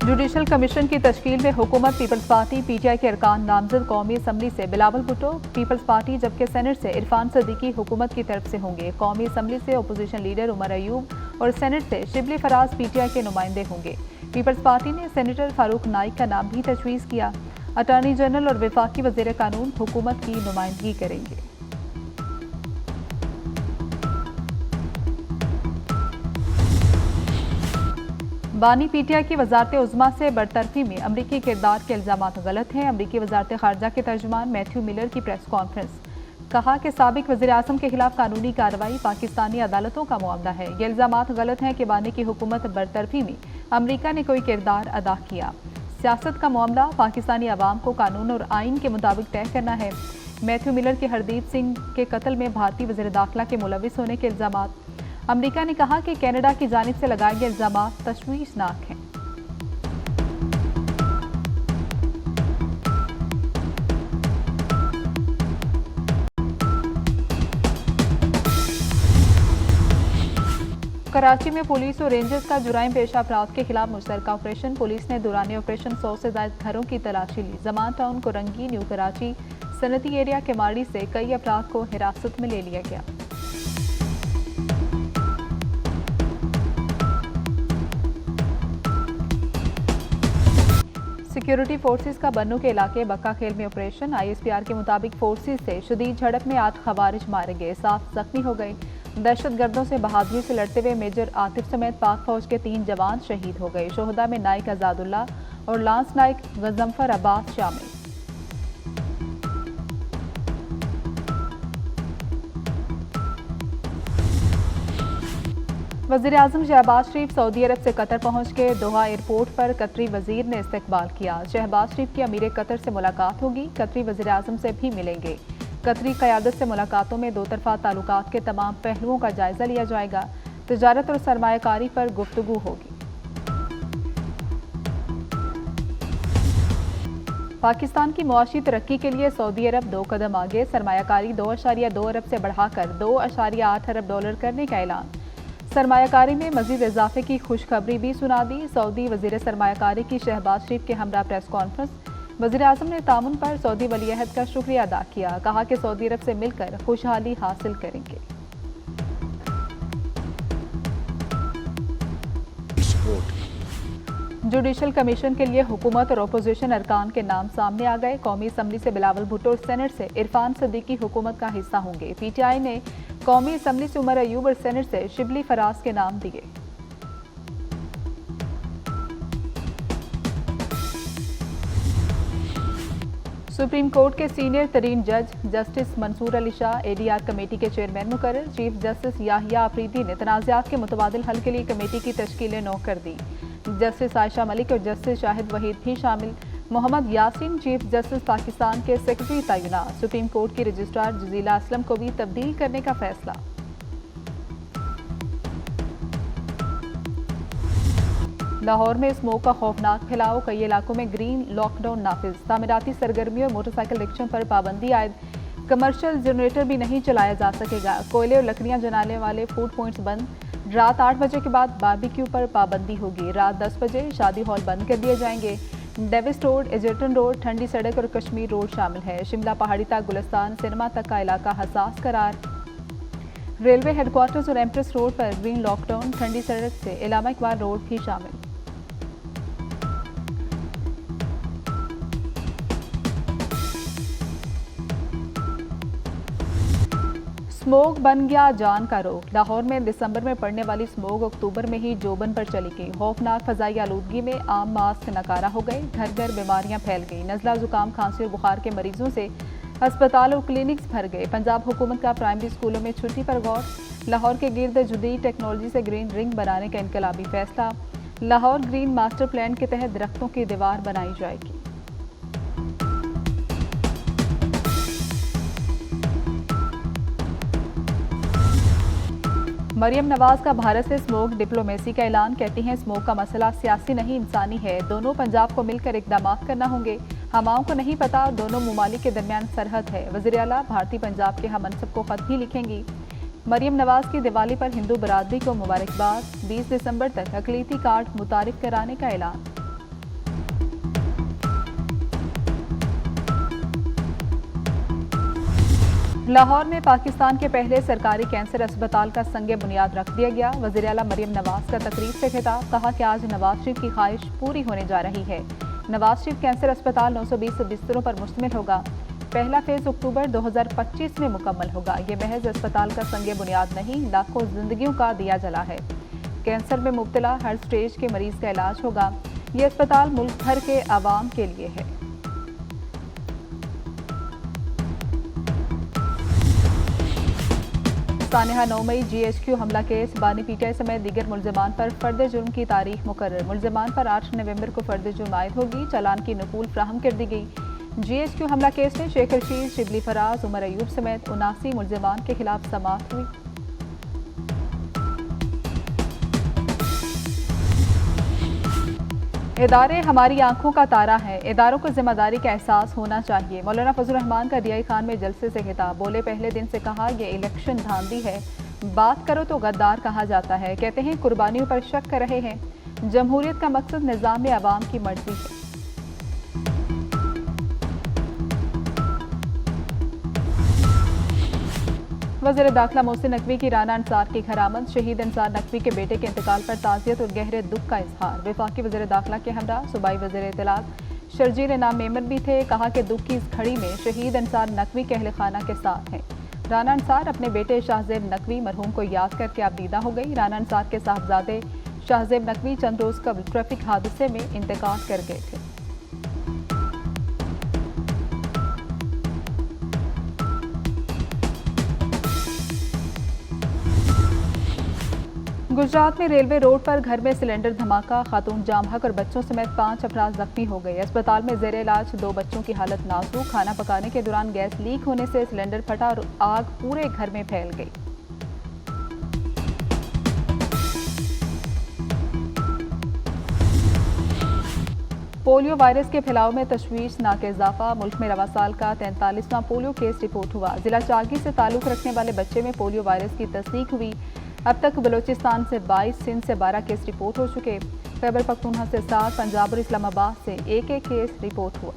Judicial commission की तश्कील में हुकूमत पीपल्स पार्टी पीटीआई के अरकान नामजद कौमी असम्बली से बिलावल भुट्टो पीपल्स पार्टी जबकि सेनेट से इरफान सदीकी हुकूमत की तरफ से होंगे। कौमी असम्बली से अपोजिशन लीडर उमर अयूब और सेनेट से शिबली फराज पीटीआई के नुमाइंदे होंगे। पीपल्स पार्टी ने सेनेटर फारूक नाइक का नाम भी तजवीज़ किया। अटॉर्नी जनरल और वफाकी वज़ीर कानून हुकूमत की नुमाइंदगी करेंगे। बानी पीटीआई की वजारत उज़्मा से बरतरफी में अमरीकी किरदार के इल्ज़ामात गलत हैं। अमरीकी वजारत खारजा के तर्जुमान मैथ्यू मिलर की प्रेस कॉन्फ्रेंस। कहा कि साबिक वज़ीर आज़म के खिलाफ कानूनी कार्रवाई पाकिस्तानी अदालतों का मामला है। ये इल्ज़ामात गलत हैं कि बानी की हुकूमत बरतरफी में अमरीका ने कोई किरदार अदा किया। सियासत का मामला पाकिस्तानी अवाम को कानून और आइन के मुताबिक तय करना है। मैथ्यू मिलर के हरदीप सिंह के कत्ल में भारतीय वज़ीर दाखिला के मुलविस होने के इल्ज़ामात। अमरीका ने कहा कि कनाडा की जानिब से लगाए गए इल्ज़ामात तशवीशनाक हैं। कराची में पुलिस और रेंजर्स का जुराइम पेशा अफराद के खिलाफ मुश्तरका ऑपरेशन। पुलिस ने दौरान ऑपरेशन 100 से ज़ायद घरों की तलाशी ली। जमान टाउन, कोरंगी, न्यू कराची, सनती एरिया के माड़ी से कई अफराद को हिरासत में ले लिया गया। सिक्योरिटी फोर्सेस का बन्नू के इलाके बक्का खेल में ऑपरेशन। ISPR के मुताबिक फोर्सेस से शदीद झड़प में 8 खवारिज मारे गए, 7 जख्मी हो गए। दहशतगर्दों से बहादुरी से लड़ते हुए मेजर आतिफ समेत पाक फौज के 3 जवान शहीद हो गए। शोहदा में नाइक आजादुल्ला और लांस नाइक गजम्फर अब्बास शामिल। वज़ीर आज़म शहबाज शरीफ सऊदी अरब से कतर पहुंच के दोहा एयरपोर्ट पर कतरी वज़ीर ने इस्तकबाल किया। शहबाज शरीफ की अमीर कतर से मुलाकात होगी। कतरी वज़ीर आज़म से भी मिलेंगे। कतरी क़यादत से मुलाकातों में दो तरफ़ा ताल्लुकात के तमाम पहलुओं का जायज़ा लिया जाएगा। तिजारत और सरमायाकारी पर गुफ्तगू होगी। पाकिस्तान की मुआशी तरक्की के लिए सऊदी अरब 2 कदम आगे। सरमायाकारी 2.2 अरब से बढ़ाकर 2.8 अरब डॉलर करने का ऐलान। सरमायाकारी में मजीद इजाफे की खुशखबरी भी सुना दी। सऊदी वज़ीर सरमायाकारी की शहबाज शरीफ के हमरा प्रेस कॉन्फ्रेंस। वज़ीर आज़म ने तामुन पर सऊदी वलीअहद का शुक्रिया अदा किया। कहा कि सऊदी अरब से मिलकर खुशहाली हासिल करेंगे। जुडिशल कमीशन के लिए हुकूमत और अपोजिशन अरकान के नाम सामने आ गए। कौमी असम्बली से बिलावल भुट्टो और सेनेट से इरफान सदीकी हुकूमत का हिस्सा होंगे। पीटीआई ने कौमी असम्बली से उमर अयूब और सेनेट से शिबली फराज के नाम दिए। सुप्रीम कोर्ट के सीनियर तरीन जज justice Mansoor Ali Shah ADR committee के चेयरमैन मुकर्रर। चीफ जस्टिस याहिया आफरीदी ने तनाज़ात के मुतबादिल हल के लिए कमेटी की तश्कील नौ कर दी। जस्टिस आयशा मलिक और जस्टिस शाहिद वहीद भी शामिल। मोहम्मद यासीन चीफ जस्टिस पाकिस्तान के सेक्रेटरी तैनात। सुप्रीम कोर्ट की रजिस्ट्रार जजीला असलम को भी तब्दील करने का फैसला। लाहौर में स्मोक का खौफनाक फैलाव। कई इलाकों में ग्रीन लॉकडाउन नाफिज। तामीराती सरगर्मियों और मोटरसाइकिल रिक्शों पर पाबंदी आयद। कमर्शियल जनरेटर भी नहीं चलाया जा सकेगा। कोयले और लकड़ियां जलाने वाले फूड पॉइंट्स बंद। रात 8 बजे के बाद बारबेक्यू पर पाबंदी होगी। रात 10 बजे शादी हॉल बंद कर दिए जाएंगे। डेविस रोड, एजर्टन रोड, ठंडी सड़क और कश्मीर रोड शामिल है। शिमला पहाड़ी तक, गुलिस्तान, सिनेमा तक का इलाका हसास करार। रेलवे हेडक्वार्टर्स और एम्प्रेस रोड पर ग्रीन लॉकडाउन। ठंडी सड़क से इलामा इकबाल रोड भी शामिल। स्मोक बन गया जान का रोग। लाहौर में दिसंबर में पड़ने वाली स्मोक अक्टूबर में ही जोबन पर चली गई। खौफनाक फजाई आलूदगी में आम मास्क नकारा हो गए। घर घर बीमारियां फैल गई। नज़ला, जुकाम, खांसी और बुखार के मरीजों से अस्पताल और क्लिनिक्स भर गए। पंजाब हुकूमत का प्राइमरी स्कूलों में छुट्टी पर गौर। लाहौर के गिर्द जदीद टेक्नोलॉजी से ग्रीन रिंग बनाने का इनकलाबी फैसला। लाहौर ग्रीन मास्टर प्लान के तहत दरख्तों की दीवार बनाई जाएगी। मरियम नवाज का भारत से स्मोक डिप्लोमेसी का ऐलान। कहती हैं स्मोक का मसला सियासी नहीं इंसानी है। दोनों पंजाब को मिलकर इकदाम करना होंगे। हमाओं को नहीं पता दोनों ममालिक के दरमियान सरहद है। वज़ीर आला भारतीय पंजाब के हमनसब को खत भी लिखेंगी। मरियम नवाज की दिवाली पर हिंदू बरादरी को मुबारकबाद। 20 दिसंबर तक अक़लीती कार्ड मुतारिफ कराने का ऐलान। लाहौर में पाकिस्तान के पहले सरकारी कैंसर अस्पताल का संगे बुनियाद रख दिया गया। वज़ीर आला मरियम नवाज का तकरीब से खिताब, कहा कि आज नवाज शरीफ की ख्वाहिश पूरी होने जा रही है। नवाज शरीफ कैंसर अस्पताल 920 बिस्तरों पर मुश्तमिल होगा। पहला फेज अक्टूबर 2025 में मुकम्मल होगा। ये महज अस्पताल का संगे बुनियाद नहीं, लाखों जिंदगियों का दिया जला है। कैंसर में मुब्तला हर स्टेज के मरीज का इलाज होगा। ये अस्पताल मुल्क भर के आवाम के लिए है। सानिहा 9 मई GHQ हमला केस, बानी पीटीआई समेत दीगर मुलजमान पर फर्द जुर्म की तारीख मुकर्रर। मुलजमान पर 8 नवंबर को फर्द जुर्म आयद होगी। चालान की नकूल फ्राहम कर दी गई। GHQ हमला केस में शेख रशीद, शिबली फराज, उमर अयूब समेत 79 मुलजमान के खिलाफ समाअत हुई। इदारे हमारी आंखों का तारा है, इदारों को जिम्मेदारी का एहसास होना चाहिए। मौलाना फजल रहमान का DI खान में जलसे से खिताब, बोले पहले दिन से कहा ये इलेक्शन धांधली है, बात करो तो गद्दार कहा जाता है। कहते हैं कुर्बानियों पर शक कर रहे हैं। जमहूरियत का मकसद निज़ाम में अवाम की मर्जी है। वज़ीर दाखिला मोहसिन नकवी की राना अंसार की खरामत, शहीद अंसार नकवी के बेटे के इंतकाल पर ताज़ियत और गहरे दुख का इजहार। वफाकी वज़ीर दाखिला के हमरा सूबाई वज़ीर इत्तलात शर्जील इनाम मेमन भी थे। कहा कि दुख की इस घड़ी में शहीद अंसार नकवी के अहल खाना के साथ हैं। राना अंसार अपने बेटे शाहजेब नकवी मरहूम को याद करके आबदीदा हो गई। राना अंसार के साहबजादे शाहजेब नकवी चंद रोज़ कबल ट्रैफिक हादसे में इंतकाल कर गए थे। गुजरात में रेलवे रोड पर घर में सिलेंडर धमाका, खातून जाम हक और बच्चों समेत 5 अफराद जख्मी हो गए। अस्पताल में जेर इलाज 2 बच्चों की हालत नाजुक। खाना पकाने के दौरान गैस लीक होने से सिलेंडर फटा और आग पूरे घर में फैल गई। पोलियो वायरस के फैलाव में तशवीशनाक इजाफा, मुल्क में रवा साल का 43वां पोलियो केस रिपोर्ट हुआ। जिला चागी से ताल्लुक रखने वाले बच्चे में पोलियो वायरस की तस्दीक हुई। अब तक बलूचिस्तान से 22, सिंध से 12 केस रिपोर्ट हो चुके। खैबर पख्तूनख्वा से 7, पंजाब और इस्लामाबाद से एक केस रिपोर्ट हुआ।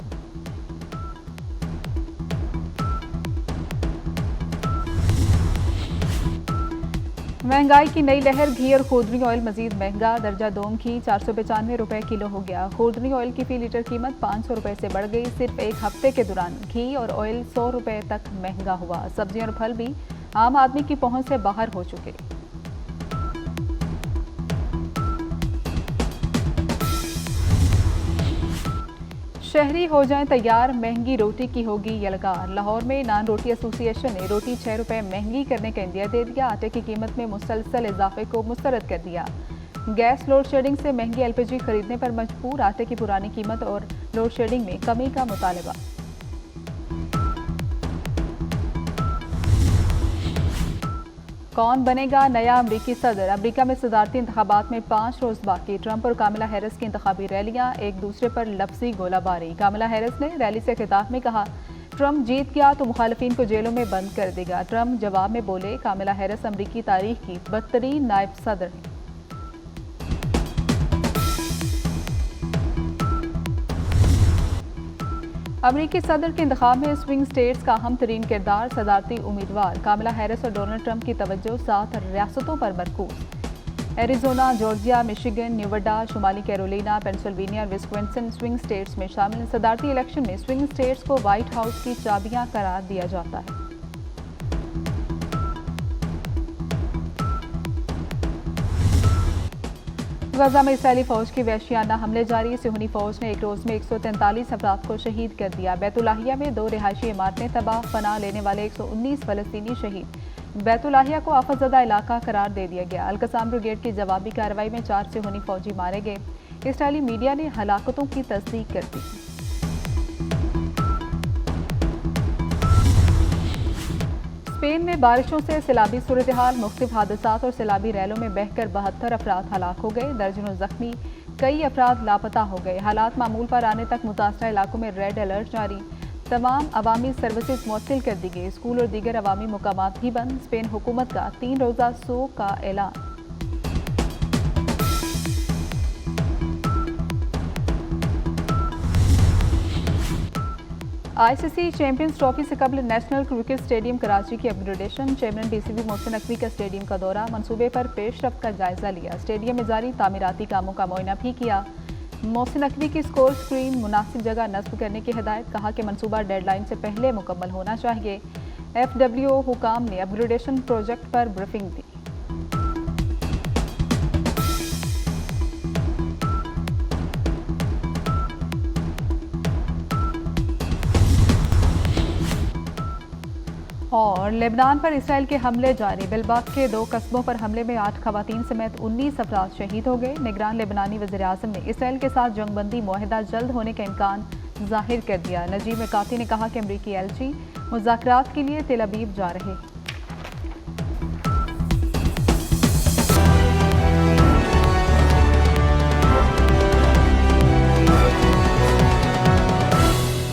महंगाई की नई लहर, घी और खुर्दनी ऑयल मजीद महंगा। दर्जा दोम घी 495 रुपए किलो हो गया। खुर्दनी ऑयल की फी लीटर कीमत 500 रुपए से बढ़ गई। सिर्फ एक हफ्ते के दौरान घी और ऑयल 100 रुपए तक महंगा हुआ। सब्जियां और फल भी आम आदमी की पहुंच से बाहर हो चुके। शहरी हो जाएं तैयार, महंगी रोटी की होगी यलगार। लाहौर में नान रोटी एसोसिएशन ने रोटी 6 रुपए महंगी करने का इंदिया दे दिया। आटे की कीमत में मुसलसल इजाफे को मुस्तरद कर दिया। गैस लोड शेडिंग से महंगी LPG खरीदने पर मजबूर। आटे की पुरानी कीमत और लोड शेडिंग में कमी का मुतालबा। कौन बनेगा नया अमरीकी सदर? अमरीका में सदारती इंतखाबात में 5 रोज बाकी। ट्रंप और कामिला हैरिस की इंतखाबी रैलियां, एक दूसरे पर लफ्जी गोलाबारी। कामिला हैरिस ने रैली से खिताब में कहा, ट्रंप जीत गया तो मुखालिफिन को जेलों में बंद कर देगा। ट्रंप जवाब में बोले, कामिला हैरिस अमरीकी तारीख की बदतरीन नायब सदर है। अमरीकी सदर के इंतखाब में स्विंग स्टेट्स का अहम तरीन किरदार। सदारती उम्मीदवार कामिला हैरिस और डोनाल्ड ट्रंप की तवज्जो 7 रियासतों पर मरकूज। एरिजोना, जॉर्जिया, मिशिगन, न्यूवाडा, शुमाली कैरोलिना, पेंसिल्वेनिया और विस्कॉन्सिन स्विंग स्टेट्स में शामिल। सदारती इलेक्शन में स्विंग स्टेट्स को व्हाइट हाउस की चाबियां करार दिया जाता है। गजा में इसराइली फौज की वहशियाना हमले जारी। सिहूनी फौज ने एक रोज में 143 अफराद को शहीद कर दिया। बैतुलाहिया में 2 रिहायशी इमारतें तबाह, पनाह लेने वाले 119 फलस्तीनी शहीद। बैतुलाहिया को आफतज़दा इलाका करार दे दिया गया। अल-कसाम ब्रिगेड की जवाबी कार्रवाई में 4 सिहूनी फौजी मारे गए। इसराइली मीडिया ने हलाकतों की तस्दीक कर दी। स्पेन में बारिशों से सैलाबी सूरत हाल, मुख्तलिफ हादसात और सैलाबी रैलों में बहकर 72 अफराद हलाक हो गए। दर्जनों जख्मी, कई अफराद लापता हो गए। हालात मामूल पर आने तक मुतासरा इलाकों में रेड अलर्ट जारी। तमाम अवामी सर्विसेज मुअत्तल कर दी गई। स्कूल और दीगर अवामी मुकामात भी बंद। स्पेन हुकूमत का 3 रोज़ा सोग का ऐलान। आईसीसी चैंपियंस ट्रॉफी से कबल नेशनल क्रिकेट स्टेडियम कराची की upgradation. Chairman DCB Mohsin Naqvi का स्टेडियम का दौरा, मंसूबे पर पेशरफ्त का जायजा लिया। स्टेडियम में जारी तामीराती कामों का मुआयना भी किया। मोहसिन नकवी की स्कोर स्क्रीन मुनासिब जगह नस्ब करने की हिदायत, कहा कि मंसूबा डेडलाइन से पहले मुकम्मल होना चाहिए। FWO हुकाम ने अपग्रेडेशन प्रोजेक्ट पर ब्रीफिंग दी। और लेबनान पर इसराइल के हमले जारी। बिलबाक के 2 कस्बों पर हमले में 8 खवातीन समेत 19 अफराद शहीद हो गए। निगरान लेबनानी वज़ीर-ए-आज़म ने इसराइल के साथ जंगबंदी मुआहिदा जल्द होने का इम्कान जाहिर कर दिया। नजीब मिकाती ने कहा कि अमरीकी एलची मुज़ाकरात के लिए तेल अवीव जा रहे हैं।